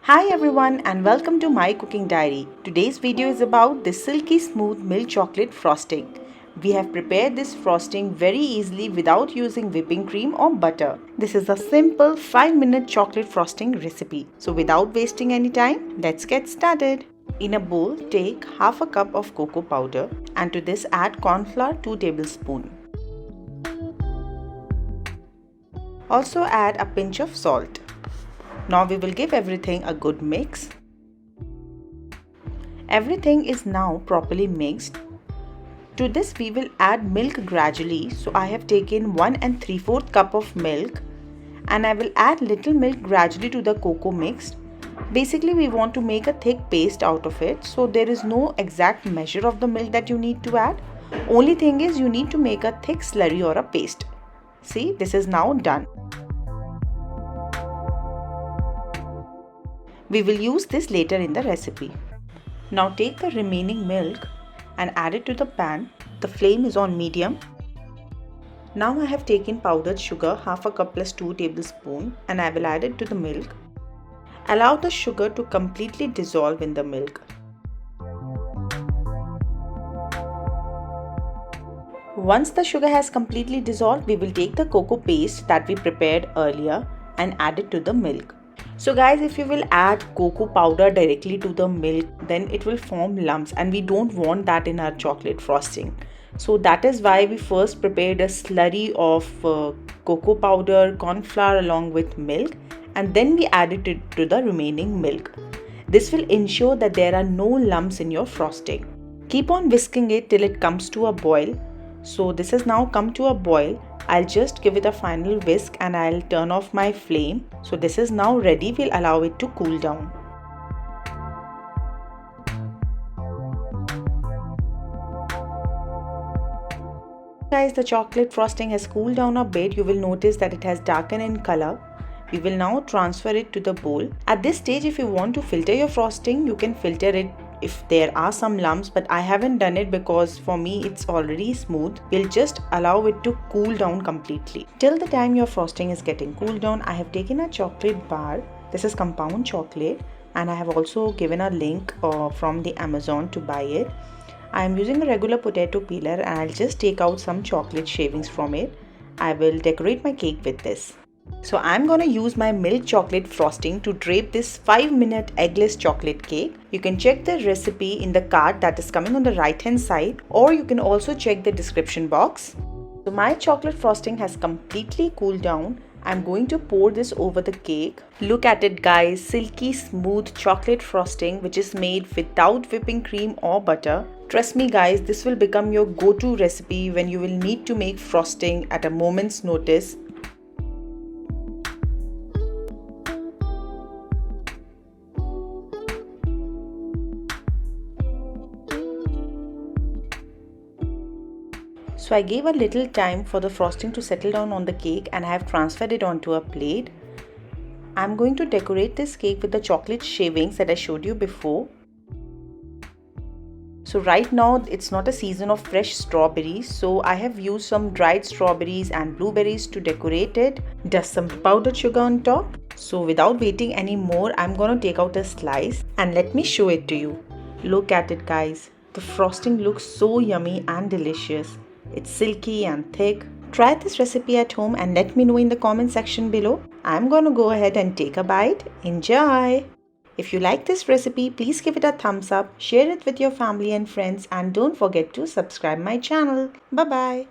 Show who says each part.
Speaker 1: Hi everyone and welcome to my cooking diary. Today's video is about the silky smooth milk chocolate frosting. We have prepared this frosting very easily without using whipping cream or butter. This is a simple 5-minute chocolate frosting recipe. So without wasting any time, let's get started. In a bowl, take half a cup of cocoa powder and to this add cornflour 2 tablespoons. Also add a pinch of salt. Now we will give everything a good mix. Everything is now properly mixed. To this we will add milk gradually. So I have taken 1 3/4 cup of milk and I will add little milk gradually to the cocoa mix. Basically we want to make a thick paste out of it. So there is no exact measure of the milk that you need to add. Only thing is you need to make a thick slurry or a paste. See, this is now done. We will use this later in the recipe. Now take the remaining milk and add it to the pan. The flame is on medium. Now I have taken powdered sugar half a cup plus 2 tablespoons and I will add it to the milk. Allow the sugar to completely dissolve in the milk. Once the sugar has completely dissolved, we will take the cocoa paste that we prepared earlier and add it to the milk. So guys, if you will add cocoa powder directly to the milk, then it will form lumps and we don't want that in our chocolate frosting. So that is why we first prepared a slurry of cocoa powder, corn flour along with milk and then we added it to the remaining milk. This will ensure that there are no lumps in your frosting. Keep on whisking it till it comes to a boil. So this has now come to a boil. I'll just give it a final whisk and I'll turn off my flame. So this is now ready. We'll allow it to cool down. Guys, the chocolate frosting has cooled down a bit. You will notice that it has darkened in color. We will now transfer it to the bowl. At this stage, if you want to filter your frosting, you can filter it if there are some lumps, but I haven't done it because for me it's already smooth. We'll just allow it to cool down completely. Till the time your frosting is getting cooled down, I have taken a chocolate bar. This is compound chocolate and I have also given a link from the Amazon to buy it. I am using a regular potato peeler and I'll just take out some chocolate shavings from it. I will decorate my cake with this. So I'm gonna use my milk chocolate frosting to drape this 5-minute eggless chocolate cake. You can check the recipe in the card that is coming on the right hand side, or you can also check the description box. So my chocolate frosting has completely cooled down. I'm going to pour this over the cake. Look at it guys, silky smooth chocolate frosting which is made without whipping cream or butter. Trust me guys, this will become your go-to recipe when you will need to make frosting at a moment's notice. So I gave a little time for the frosting to settle down on the cake and I have transferred it onto a plate. I'm going to decorate this cake with the chocolate shavings that I showed you before. So right now it's not a season of fresh strawberries, so I have used some dried strawberries and blueberries to decorate it. Dust some powdered sugar on top. So without waiting anymore, I'm gonna take out a slice and let me show it to you. Look at it guys. The frosting looks so yummy and delicious. It's silky and thick. Try this recipe at home and let me know in the comment section below. I'm gonna go ahead and take a bite. Enjoy! If you like this recipe, please give it a thumbs up, share it with your family and friends and don't forget to subscribe my channel. Bye bye.